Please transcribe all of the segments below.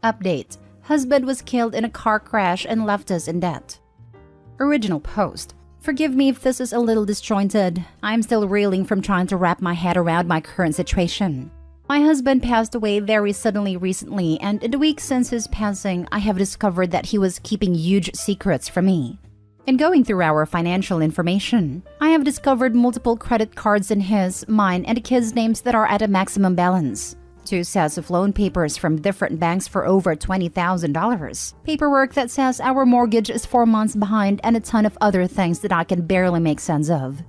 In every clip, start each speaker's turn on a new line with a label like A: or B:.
A: Update. Husband was killed in a car crash and left us in debt. Original post. Forgive me if this is a little disjointed. I'm still reeling from trying to wrap my head around my current situation. My husband passed away very suddenly recently, and in the week since his passing, I have discovered that he was keeping huge secrets from me. In going through our financial information, I have discovered multiple credit cards in his, mine, and the kids' names that are at a maximum balance. 2 sets of loan papers from different banks for over $20,000. Paperwork that says our mortgage is 4 months behind, and a ton of other things that I can barely make sense of.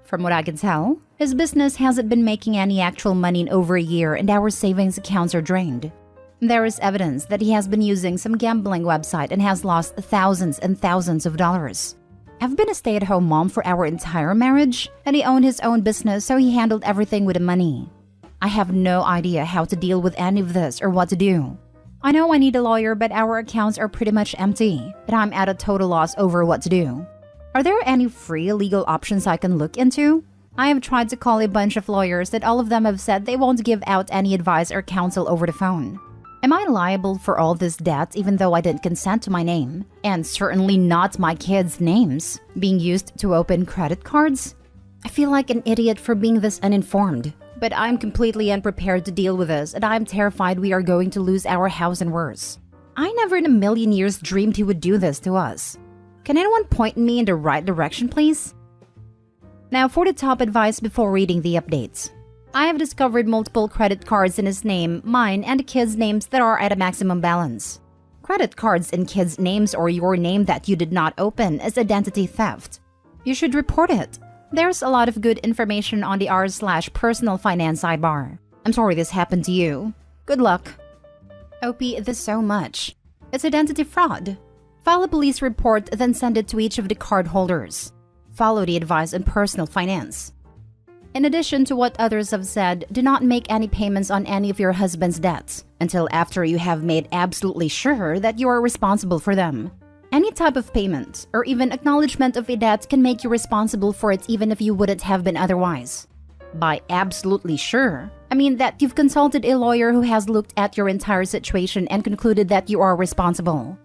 A: From what I can tell, his business hasn't been making any actual money in over a year, and our savings accounts are drained. There is evidence that he has been using some gambling website and has lost thousands and thousands of dollars. I've been a stay-at-home mom for our entire marriage, and he owned his own business, so he handled everything with the money. I have no idea how to deal with any of this or what to do. I know I need a lawyer, but our accounts are pretty much empty, and I'm at a total loss over what to do. Are there any free legal options I can look into? I have tried to call a bunch of lawyers that all of them have said they won't give out any advice or counsel over the phone. Am I liable for all this debt even though I didn't consent to my name, and certainly not my kids' names, being used to open credit cards? I feel like an idiot for being this uninformed, but I'm completely unprepared to deal with this, and I'm terrified we are going to lose our house and worse. I never in a million years dreamed he would do this to us. Can anyone point me in the right direction, please? Now for the top advice before reading the updates. I have discovered multiple credit cards in his name, mine, and the kids' names that are at a maximum balance. Credit cards in kids' names or your name that you did not open is identity theft. You should report it. There's a lot of good information on the r/personal finance sidebar. I'm sorry this happened to you. Good luck. OP this so much. It's identity fraud. File a police report, then send it to each of the card holders. Follow the advice on personal finance. In addition to what others have said, do not make any payments on any of your husband's debts until after you have made absolutely sure that you are responsible for them. Any type of payment or even acknowledgement of a debt can make you responsible for it even if you wouldn't have been otherwise. By absolutely sure, I mean that you've consulted a lawyer who has looked at your entire situation and concluded that you are responsible.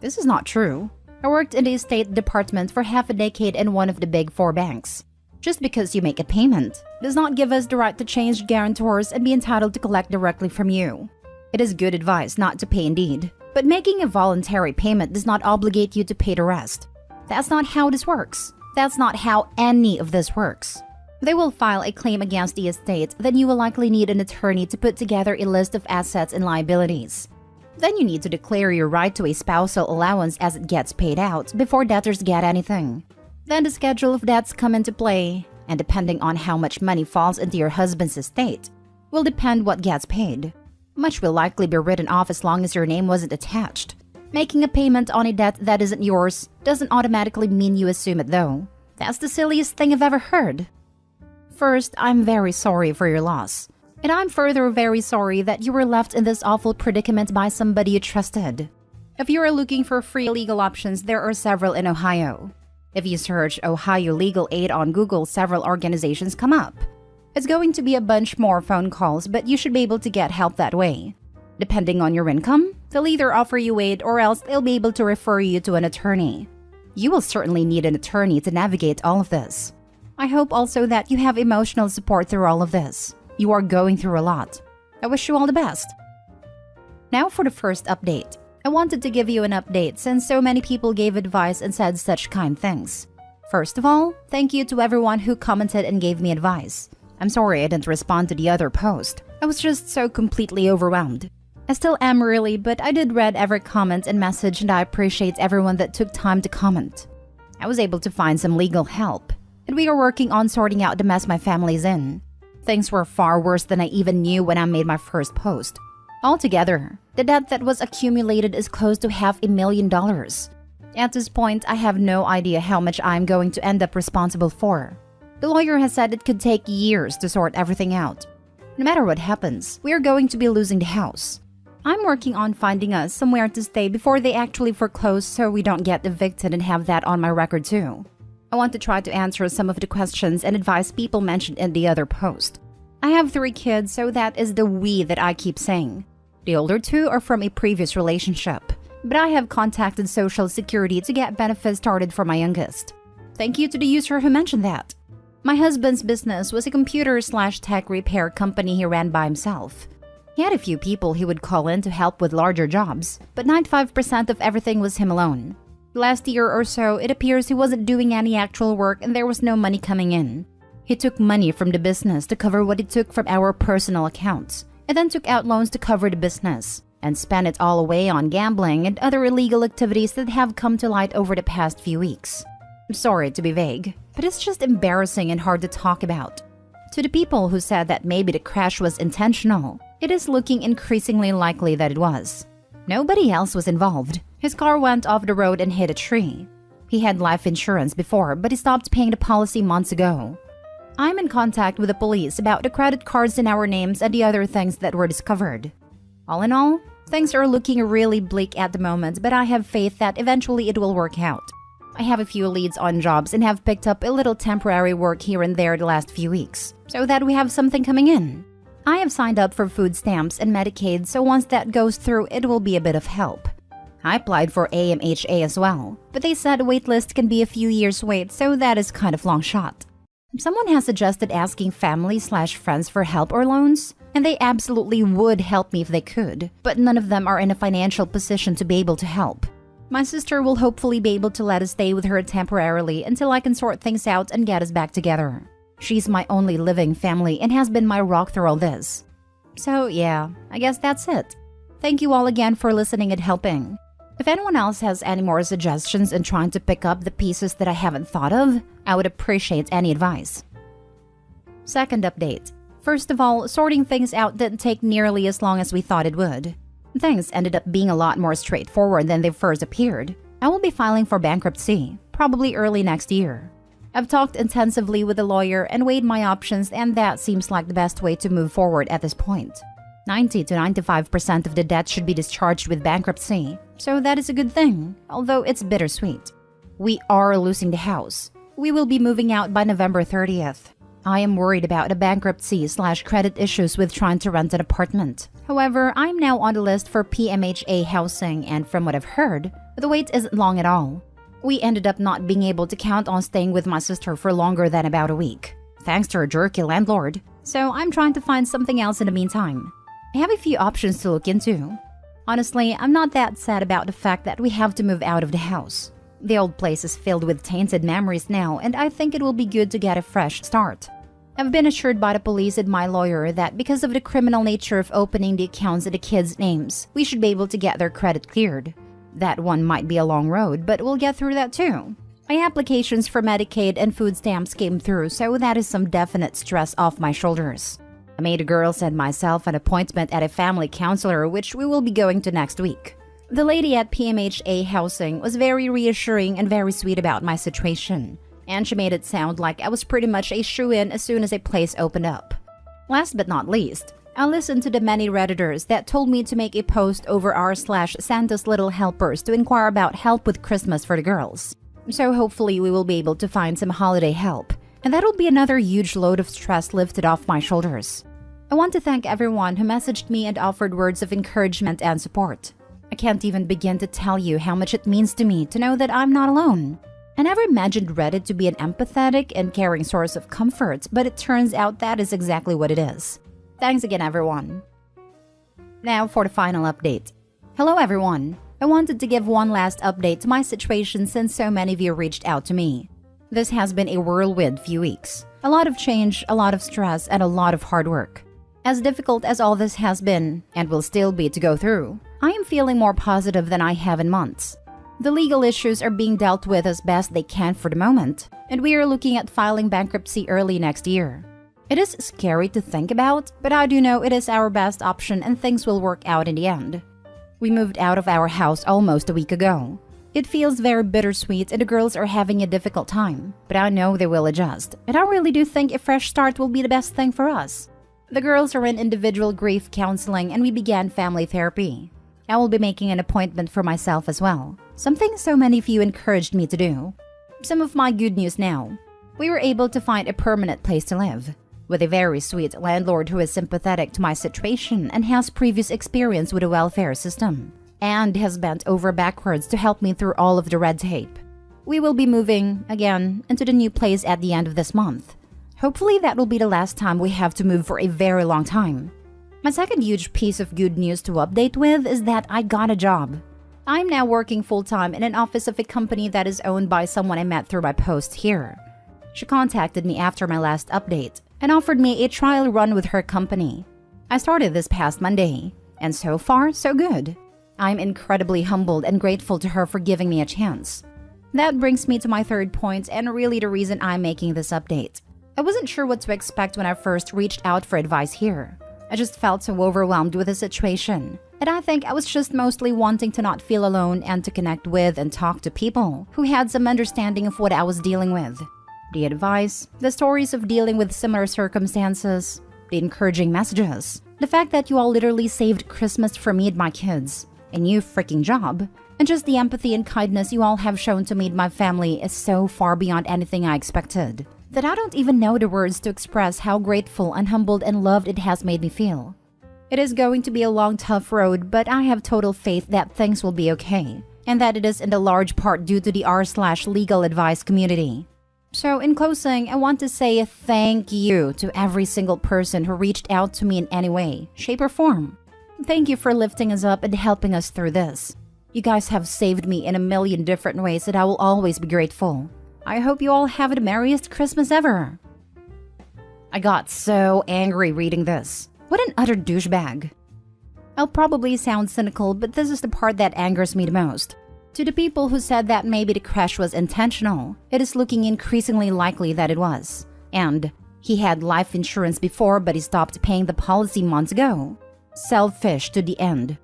A: This is not true. I worked in the estate department for half a decade in one of the big 4 banks. Just because you make a payment does not give us the right to change guarantors and be entitled to collect directly from you. It is good advice not to pay indeed, but making a voluntary payment does not obligate you to pay the rest. That's not how this works. That's not how any of this works. They will file a claim against the estate, then you will likely need an attorney to put together a list of assets and liabilities. Then you need to declare your right to a spousal allowance as it gets paid out before debtors get anything. Then the schedule of debts come into play, and depending on how much money falls into your husband's estate, will depend what gets paid. Much will likely be written off as long as your name wasn't attached. Making a payment on a debt that isn't yours doesn't automatically mean you assume it though. That's the silliest thing I've ever heard. First, I'm very sorry for your loss. And I'm further very sorry that you were left in this awful predicament by somebody you trusted. If you are looking for free legal options, there are several in Ohio. If you search Ohio Legal Aid on Google, several organizations come up. It's going to be a bunch more phone calls, but you should be able to get help that way. Depending on your income, they'll either offer you aid or else they'll be able to refer you to an attorney. You will certainly need an attorney to navigate all of this. I hope also that you have emotional support through all of this. You are going through a lot. I wish you all the best. Now for the first update. I wanted to give you an update since so many people gave advice and said such kind things. First of all, thank you to everyone who commented and gave me advice. I'm sorry I didn't respond to the other post. I was just so completely overwhelmed. I still am really, but I did read every comment and message, and I appreciate everyone that took time to comment. I was able to find some legal help, and we are working on sorting out the mess my family's in. Things were far worse than I even knew when I made my first post. Altogether, the debt that was accumulated is close to $500,000. At this point, I have no idea how much I'm going to end up responsible for. The lawyer has said it could take years to sort everything out. No matter what happens, we are going to be losing the house. I'm working on finding us somewhere to stay before they actually foreclose so we don't get evicted and have that on my record too. I want to try to answer some of the questions and advice people mentioned in the other post. I have 3 kids, so that is the we that I keep saying. The older two are from a previous relationship, but I have contacted Social Security to get benefits started for my youngest. Thank you to the user who mentioned that. My husband's business was a computer/tech repair company he ran by himself. He had a few people he would call in to help with larger jobs, but 95% of everything was him alone. Last year or so, it appears he wasn't doing any actual work and there was no money coming in. He took money from the business to cover what he took from our personal accounts, and then took out loans to cover the business, and spent it all away on gambling and other illegal activities that have come to light over the past few weeks. I'm sorry to be vague, but it's just embarrassing and hard to talk about. To the people who said that maybe the crash was intentional, it is looking increasingly likely that it was. Nobody else was involved. His car went off the road and hit a tree. He had life insurance before, but he stopped paying the policy months ago. I'm in contact with the police about the credit cards in our names and the other things that were discovered. All in all, things are looking really bleak at the moment, but I have faith that eventually it will work out. I have a few leads on jobs and have picked up a little temporary work here and there the last few weeks, so that we have something coming in. I have signed up for food stamps and Medicaid, so once that goes through, it will be a bit of help. I applied for AMHA as well, but they said a wait list can be a few years wait, so that is kind of long shot. Someone has suggested asking family/friends for help or loans, and they absolutely would help me if they could, but none of them are in a financial position to be able to help. My sister will hopefully be able to let us stay with her temporarily until I can sort things out and get us back together. She's my only living family and has been my rock through all this. So yeah, I guess that's it. Thank you all again for listening and helping. If anyone else has any more suggestions in trying to pick up the pieces that I haven't thought of, I would appreciate any advice. Second update. First of all, sorting things out didn't take nearly as long as we thought it would. Things ended up being a lot more straightforward than they first appeared. I will be filing for bankruptcy, probably early next year. I've talked intensively with a lawyer and weighed my options, and that seems like the best way to move forward at this point. 90 to 95% of the debt should be discharged with bankruptcy, so that is a good thing, although it's bittersweet. We are losing the house. We will be moving out by November 30th. I am worried about the bankruptcy/credit issues with trying to rent an apartment. However, I'm now on the list for PMHA housing, and from what I've heard, the wait isn't long at all. We ended up not being able to count on staying with my sister for longer than about a week, thanks to her jerky landlord, so I'm trying to find something else in the meantime. I have a few options to look into. Honestly, I'm not that sad about the fact that we have to move out of the house. The old place is filled with tainted memories now, and I think it will be good to get a fresh start. I've been assured by the police and my lawyer that because of the criminal nature of opening the accounts in the kids' names, we should be able to get their credit cleared. That one might be a long road, but we'll get through that too. My applications for Medicaid and food stamps came through, so that is some definite stress off my shoulders. I made the girls and myself an appointment at a family counselor, which we will be going to next week. The lady at PMHA Housing was very reassuring and very sweet about my situation, and she made it sound like I was pretty much a shoo-in as soon as a place opened up. Last but not least, I listened to the many Redditors that told me to make a post over r/Santa's Little Helpers to inquire about help with Christmas for the girls. So hopefully we will be able to find some holiday help, and that'll be another huge load of stress lifted off my shoulders. I want to thank everyone who messaged me and offered words of encouragement and support. I can't even begin to tell you how much it means to me to know that I'm not alone. I never imagined Reddit to be an empathetic and caring source of comfort, but it turns out that is exactly what it is. Thanks again, everyone. Now for the final update. Hello, everyone. I wanted to give one last update to my situation since so many of you reached out to me. This has been a whirlwind few weeks. A lot of change, a lot of stress, and a lot of hard work. As difficult as all this has been, and will still be to go through, I am feeling more positive than I have in months. The legal issues are being dealt with as best they can for the moment, and we are looking at filing bankruptcy early next year. It is scary to think about, but I do know it is our best option and things will work out in the end. We moved out of our house almost a week ago. It feels very bittersweet and the girls are having a difficult time, but I know they will adjust, and I really do think a fresh start will be the best thing for us. The girls are in individual grief counseling and we began family therapy. I will be making an appointment for myself as well, something so many of you encouraged me to do. Some of my good news now. We were able to find a permanent place to live. with a very sweet landlord who is sympathetic to my situation and has previous experience with a welfare system, and has bent over backwards to help me through all of the red tape. We will be moving, again, into the new place at the end of this month. Hopefully that will be the last time we have to move for a very long time. My second huge piece of good news to update with is that I got a job. I'm now working full-time in an office of a company that is owned by someone I met through my post here. She contacted me after my last update and offered me a trial run with her company. I started this past Monday, and so far, so good. I'm incredibly humbled and grateful to her for giving me a chance. That brings me to my third point and really the reason I'm making this update. I wasn't sure what to expect when I first reached out for advice here. I just felt so overwhelmed with the situation, and I think I was just mostly wanting to not feel alone and to connect with and talk to people who had some understanding of what I was dealing with. The advice, the stories of dealing with similar circumstances, the encouraging messages, the fact that you all literally saved Christmas for me and my kids, a new freaking job, and just the empathy and kindness you all have shown to me and my family is so far beyond anything I expected that I don't even know the words to express how grateful and humbled and loved it has made me feel. It is going to be a long, tough road, but I have total faith that things will be okay, and that it is in a large part due to the r/legal advice community. So in closing, I want to say thank you to every single person who reached out to me in any way, shape or form. Thank you for lifting us up and helping us through this. You guys have saved me in a million different ways that I will always be grateful. I hope you all have the merriest Christmas ever. I got so angry reading this. What an utter douchebag. I'll probably sound cynical, but this is the part that angers me the most. To the people who said that maybe the crash was intentional, it is looking increasingly likely that it was. And he had life insurance before, but he stopped paying the policy months ago. Selfish to the end.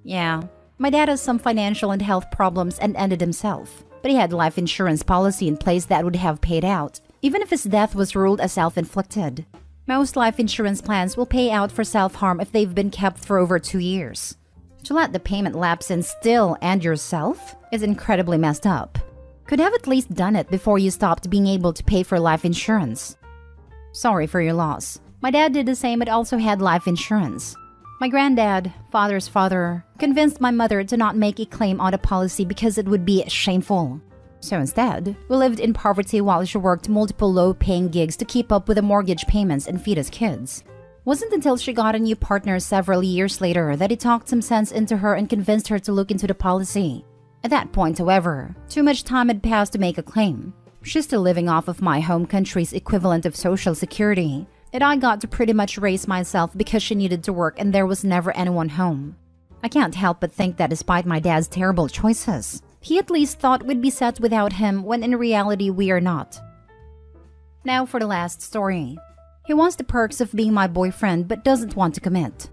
A: Yeah, my dad has some financial and health problems and ended himself, but he had life insurance policy in place that would have paid out, even if his death was ruled as self-inflicted. Most life insurance plans will pay out for self-harm if they've been kept for over 2 years. To let the payment lapse and still end yourself is incredibly messed up. Could have at least done it before you stopped being able to pay for life insurance. Sorry for your loss. My dad did the same but also had life insurance. My granddad, father's father, convinced my mother to not make a claim on a policy because it would be shameful. So instead, we lived in poverty while she worked multiple low-paying gigs to keep up with the mortgage payments and feed us kids. Wasn't until she got a new partner several years later that he talked some sense into her and convinced her to look into the policy. At that point, however, too much time had passed to make a claim. She's still living off of my home country's equivalent of Social Security, and I got to pretty much raise myself because she needed to work and there was never anyone home. I can't help but think that despite my dad's terrible choices, he at least thought we'd be set without him when in reality we are not. Now for the last story. He wants the perks of being my boyfriend but doesn't want to commit.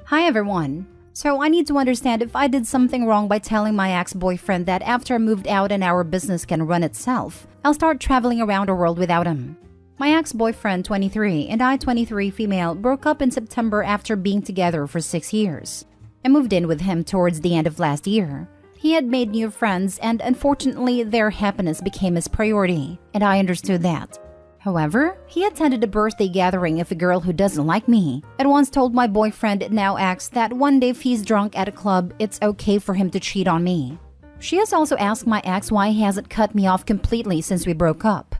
A: Hi everyone. So I need to understand if I did something wrong by telling my ex-boyfriend that after I moved out and our business can run itself, I'll start traveling around the world without him. My ex-boyfriend, 23, and I, 23 female, broke up in September after being together for 6 years. I moved in with him towards the end of last year. He had made new friends and unfortunately their happiness became his priority, and I understood that. However, he attended a birthday gathering of a girl who doesn't like me, and once told my boyfriend now acts that one day if he's drunk at a club, it's okay for him to cheat on me. She has also asked my ex why he hasn't cut me off completely since we broke up.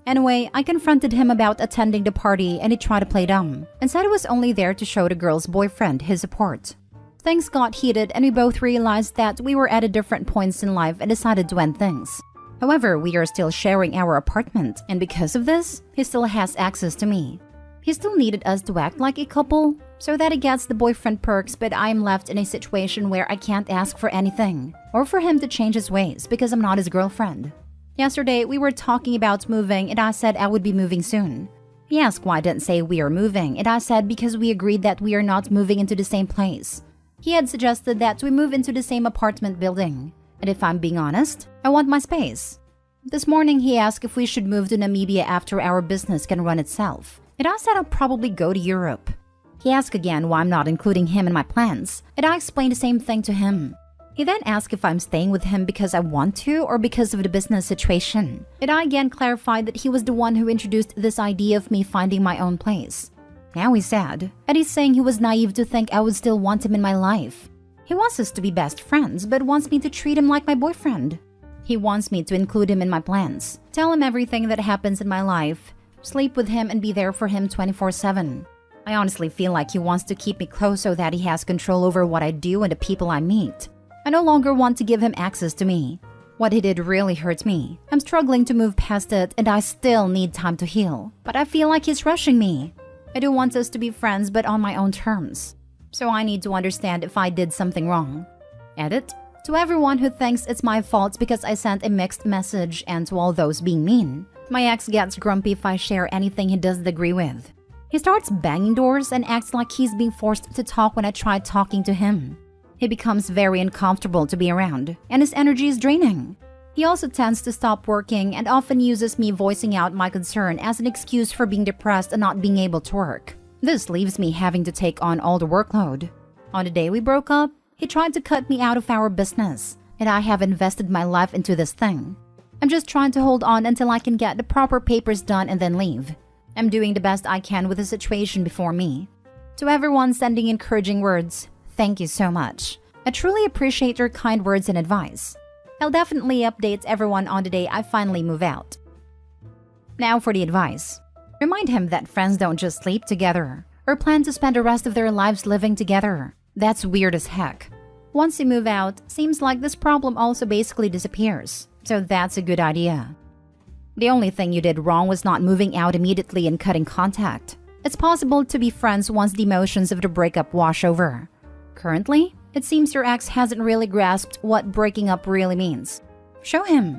A: Anyway, I confronted him about attending the party and he tried to play dumb, and said he was only there to show the girl's boyfriend his support. Things got heated and we both realized that we were at different points in life and decided to end things. However, we are still sharing our apartment, and because of this, he still has access to me. He still needed us to act like a couple, so that he gets the boyfriend perks, but I am left in a situation where I can't ask for anything, or for him to change his ways because I'm not his girlfriend. Yesterday, we were talking about moving and I said I would be moving soon. He asked why I didn't say we are moving, and I said because we agreed that we are not moving into the same place. He had suggested that we move into the same apartment building. And if I'm being honest, I want my space. This morning, he asked if we should move to Namibia after our business can run itself. And I said I'll probably go to Europe. He asked again why I'm not including him in my plans, and I explained the same thing to him. He then asked if I'm staying with him because I want to or because of the business situation. And I again clarified that he was the one who introduced this idea of me finding my own place. Now he's sad, and he's saying he was naive to think I would still want him in my life. He wants us to be best friends, but wants me to treat him like my boyfriend. He wants me to include him in my plans, tell him everything that happens in my life, sleep with him and be there for him 24/7. I honestly feel like he wants to keep me close so that he has control over what I do and the people I meet. I no longer want to give him access to me. What he did really hurts me. I'm struggling to move past it and I still need time to heal. But I feel like he's rushing me. I do want us to be friends but on my own terms. So I need to understand if I did something wrong. Edit. To everyone who thinks it's my fault because I sent a mixed message and to all those being mean. My ex gets grumpy if I share anything he doesn't agree with. He starts banging doors and acts like he's being forced to talk when I try talking to him. He becomes very uncomfortable to be around, and his energy is draining. He also tends to stop working and often uses me voicing out my concern as an excuse for being depressed and not being able to work. This leaves me having to take on all the workload. On the day we broke up, he tried to cut me out of our business, and I have invested my life into this thing. I'm just trying to hold on until I can get the proper papers done and then leave. I'm doing the best I can with the situation before me. To everyone sending encouraging words, thank you so much. I truly appreciate your kind words and advice. I'll definitely update everyone on the day I finally move out. Now for the advice. Remind him that friends don't just sleep together or plan to spend the rest of their lives living together. That's weird as heck. Once you move out, seems like this problem also basically disappears. So that's a good idea. The only thing you did wrong was not moving out immediately and cutting contact. It's possible to be friends once the emotions of the breakup wash over. Currently, it seems your ex hasn't really grasped what breaking up really means. Show him.